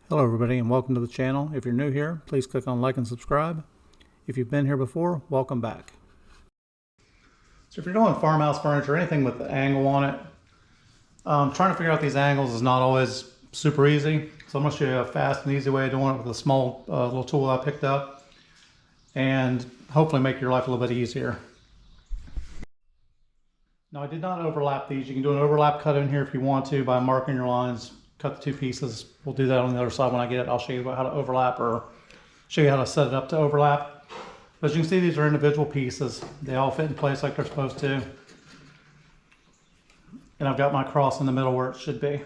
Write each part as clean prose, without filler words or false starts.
Hello everybody and welcome to the channel. If you're new here, please click on like and subscribe. If you've been here before, welcome back. So if you're doing farmhouse furniture, anything with the angle on it, trying to figure out these angles is not always super easy. So I'm going to show you a fast and easy way of doing it with a small little tool I picked up and hopefully make your life a little bit easier. Now I did not overlap these. You can do an overlap cut in here if you want to by marking your lines. Cut the two pieces. We'll do that on the other side when I get it. I'll show you how to overlap or show you how to set it up to overlap. But as you can see, these are individual pieces. They all fit in place like they're supposed to. And I've got my cross in the middle where it should be.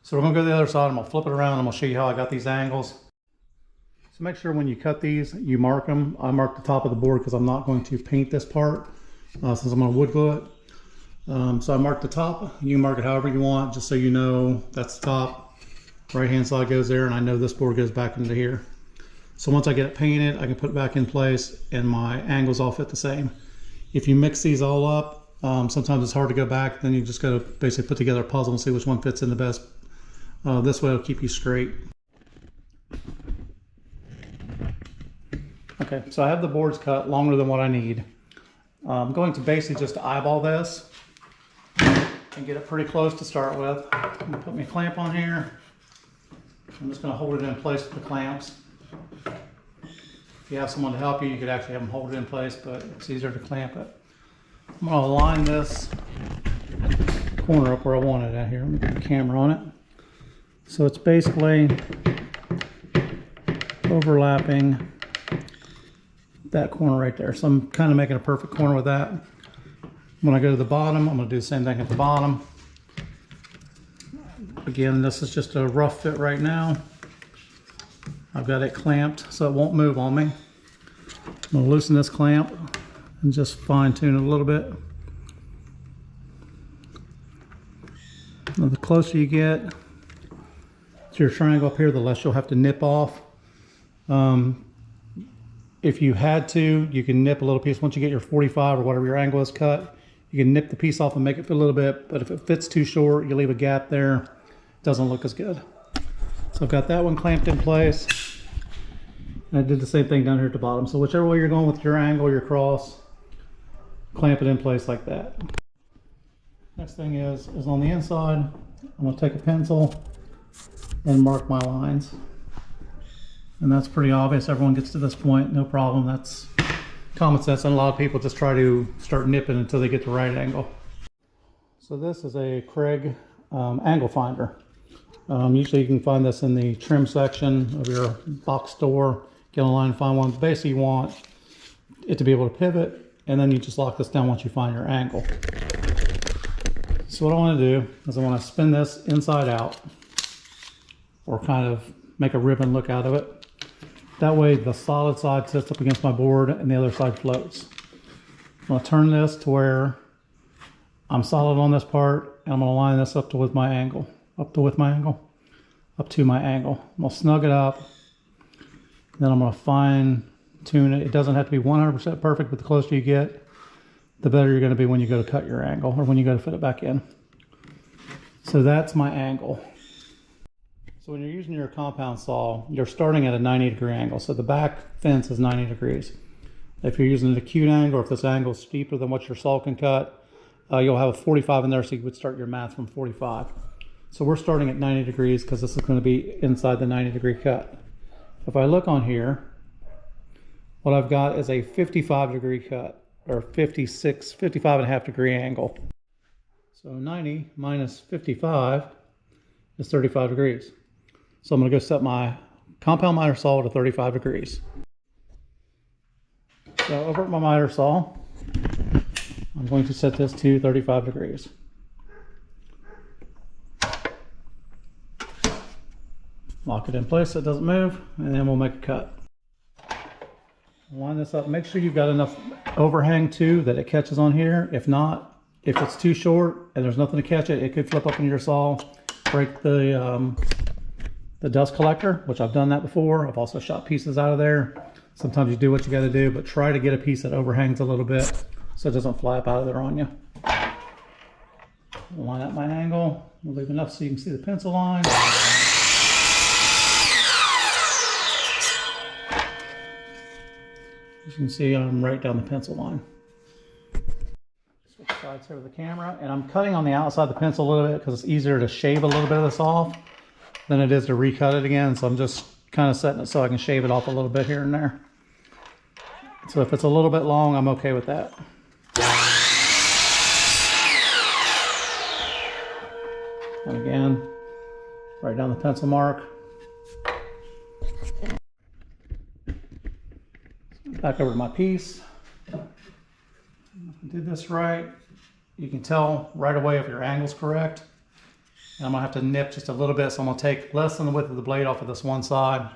So we're going to go to the other side. I'm going to flip it around and I'm going to show you how I got these angles. So make sure when you cut these, you mark them. I mark the top of the board because I'm not going to paint this part since I'm going to wood glue it. So I marked the top. You can mark it however you want, just so you know that's the top. Right hand side goes there, and I know this board goes back into here. So once I get it painted, I can put it back in place and my angles all fit the same. If you mix these all up, sometimes it's hard to go back. Then you just got to basically put together a puzzle and see which one fits in the best. This way it'll keep you straight. Okay, so I have the boards cut longer than what I need. I'm going to basically just eyeball this and get it pretty close to start with. I'm going to put my clamp on here. I'm just going to hold it in place with the clamps. If you have someone to help you, you could actually have them hold it in place, but it's easier to clamp it. I'm going to align this corner up where I want it at here. Let me get the camera on it. So it's basically overlapping that corner right there. So I'm kind of making a perfect corner with that. When I go to the bottom, I'm going to do the same thing at the bottom. Again, this is just a rough fit right now. I've got it clamped so it won't move on me. I'm going to loosen this clamp and just fine tune it a little bit. Now, the closer you get to your triangle up here, the less you'll have to nip off. If you had to, you can nip a little piece. Once you get your 45 or whatever your angle is cut, you can nip the piece off and make it fit a little bit, but if it fits too short, you leave a gap there, it doesn't look as good. So I've got that one clamped in place. And I did the same thing down here at the bottom. So whichever way you're going with your angle, your cross, clamp it in place like that. Next thing is on the inside, I'm going to take a pencil and mark my lines. And that's pretty obvious. Everyone gets to this point, no problem. That's common sense, and a lot of people just try to start nipping until they get the right angle. So this is a Craig angle finder. Usually you can find this in the trim section of your box store. Get online and find one. Basically you want it to be able to pivot, and then you just lock this down once you find your angle. So what I want to do is I want to spin this inside out, or kind of make a ribbon look out of it. That way the solid side sits up against my board and the other side floats. I'm going to turn this to where I'm solid on this part, and I'm going to line this up to with my angle. Up to my angle. I'm going to snug it up. Then I'm going to fine tune it. It doesn't have to be 100% perfect, but the closer you get, the better you're going to be when you go to cut your angle or when you go to fit it back in. So that's my angle. So when you're using your compound saw, you're starting at a 90-degree angle. So the back fence is 90 degrees. If you're using an acute angle, or if this angle is steeper than what your saw can cut, you'll have a 45 in there, so you would start your math from 45. So we're starting at 90 degrees because this is going to be inside the 90-degree cut. If I look on here, what I've got is a 55-degree cut, or 55.5-degree angle. So 90 minus 55 is 35 degrees. So I'm going to go set my compound miter saw to 35 degrees. So over at my miter saw, I'm going to set this to 35 degrees. Lock it in place so it doesn't move, and then we'll make a cut. Line this up. Make sure you've got enough overhang too that it catches on here. If not, if it's too short and there's nothing to catch it, it could flip up into your saw, break the dust collector, which I've done that before. I've also shot pieces out of there. Sometimes you do what you got to do, but try to get a piece that overhangs a little bit so it doesn't fly up out of there on you. Line up my angle. We'll leave enough so you can see the pencil line. can see, I'm right down the pencil line. Switch sides here with the camera, and I'm cutting on the outside of the pencil a little bit because it's easier to shave a little bit of this off than it is to recut it again. So I'm just kind of setting it so I can shave it off a little bit here and there. So if it's a little bit long, I'm okay with that. And again, right down the pencil mark. Back over to my piece. If I did this right, you can tell right away if your angle's correct. And I'm gonna have to nip just a little bit, so I'm gonna take less than the width of the blade off of this one side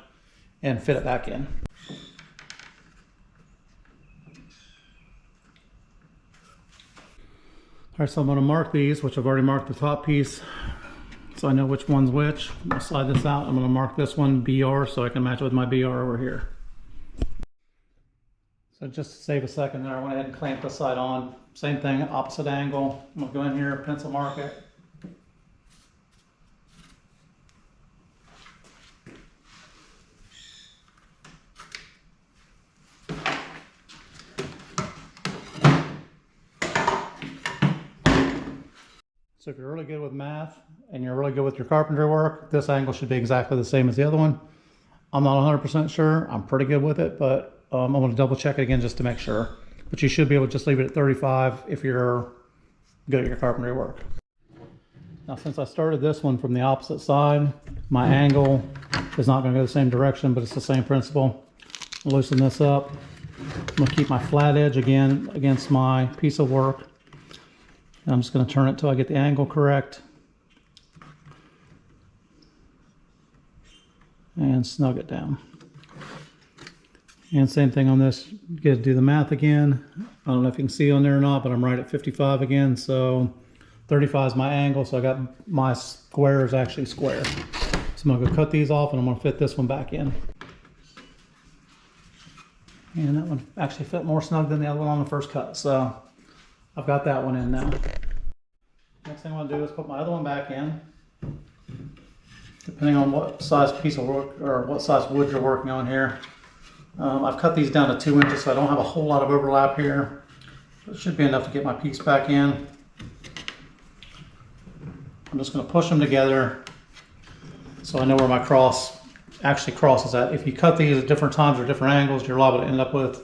and fit it back in. All right, so I'm gonna mark these, which I've already marked the top piece, so I know which one's which. I'm gonna slide this out. I'm gonna mark this one BR so I can match it with my BR over here. So just to save a second there, I went ahead and clamped this side on. Same thing, opposite angle. I'm gonna go in here, pencil mark it. So if you're really good with math and you're really good with your carpentry work, this angle should be exactly the same as the other one. I'm not 100% sure. I'm pretty good with it, but I'm going to double check it again just to make sure. But you should be able to just leave it at 35 if you're good at your carpentry work. Now, since I started this one from the opposite side, my angle is not going to go the same direction, but it's the same principle. Loosen this up. I'm going to keep my flat edge again against my piece of work. And I'm just going to turn it until I get the angle correct. And snug it down. And same thing on this. You got to do the math again. I don't know if you can see on there or not, but I'm right at 55 again. So 35 is my angle. So I got my square is actually square. So I'm going to go cut these off and I'm going to fit this one back in. And that one actually fit more snug than the other one on the first cut. So I've got that one in now. Next thing I want to do is put my other one back in. Depending on what size piece of work or what size wood you're working on here. I've cut these down to 2 inches, so I don't have a whole lot of overlap here. It should be enough to get my piece back in. I'm just going to push them together so I know where my cross actually crosses at. If you cut these at different times or different angles, you're liable to end up with,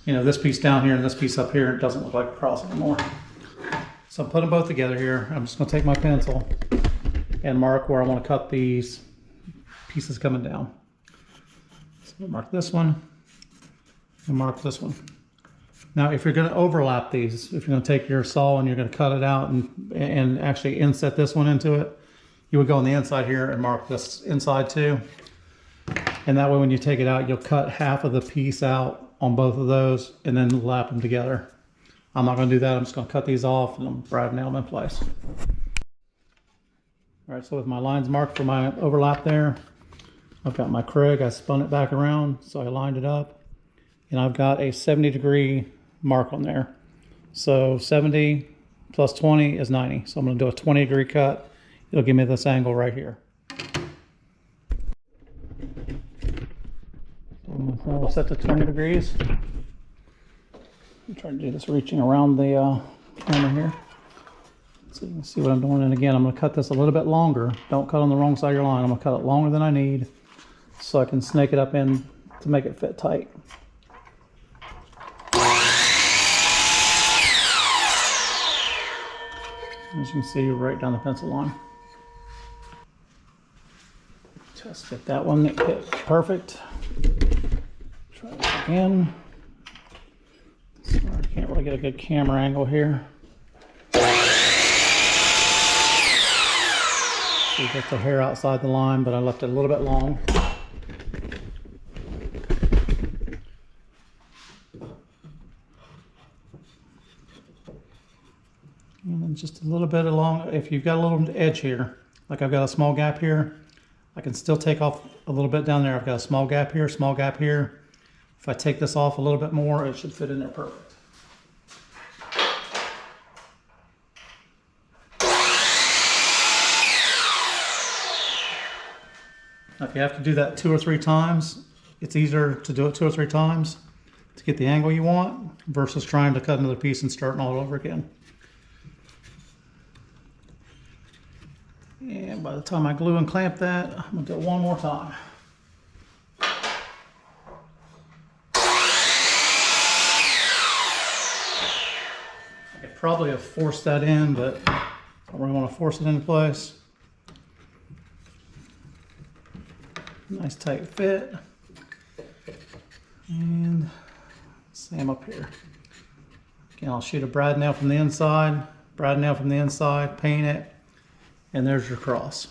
you know, this piece down here and this piece up here. It doesn't look like a cross anymore. So I'm putting both together here. I'm just going to take my pencil and mark where I want to cut these pieces coming down. So mark this one and mark this one. Now, if you're going to overlap these, if you're going to take your saw and you're going to cut it out and actually inset this one into it, you would go on the inside here and mark this inside too. And that way when you take it out, you'll cut half of the piece out on both of those and then lap them together. I'm not going to do that. I'm just going to cut these off and I'm right nail them in place. All right, so with my lines marked for my overlap there, I've got my Craig. I spun it back around, so I lined it up. And I've got a 70-degree mark on there. So 70 plus 20 is 90. So I'm going to do a 20-degree cut. It'll give me this angle right here. I'll set to 20 degrees. I'm trying to do this reaching around the camera here. So you can see what I'm doing. And again, I'm going to cut this a little bit longer. Don't cut on the wrong side of your line. I'm going to cut it longer than I need so I can snake it up in to make it fit tight. As you can see, right down the pencil line. Just get that one hit perfect. Try this again. Sorry, I can't really get a good camera angle here. See just a hair outside the line, but I left it a little bit long. And then just a little bit along, if you've got a little edge here, like I've got a small gap here, I can still take off a little bit down there. I've got a small gap here, small gap here. If I take this off a little bit more, it should fit in there perfect. Now, if you have to do that 2 or 3 times, it's easier to do it 2 or 3 times to get the angle you want versus trying to cut another piece and starting all over again. And by the time I glue and clamp that, I'm gonna do it one more time. I could probably have forced that in, but I don't really want to force it into place. Nice tight fit. And same up here. Again, I'll shoot a brad nail from the inside, brad nail from the inside, paint it, and there's your cross.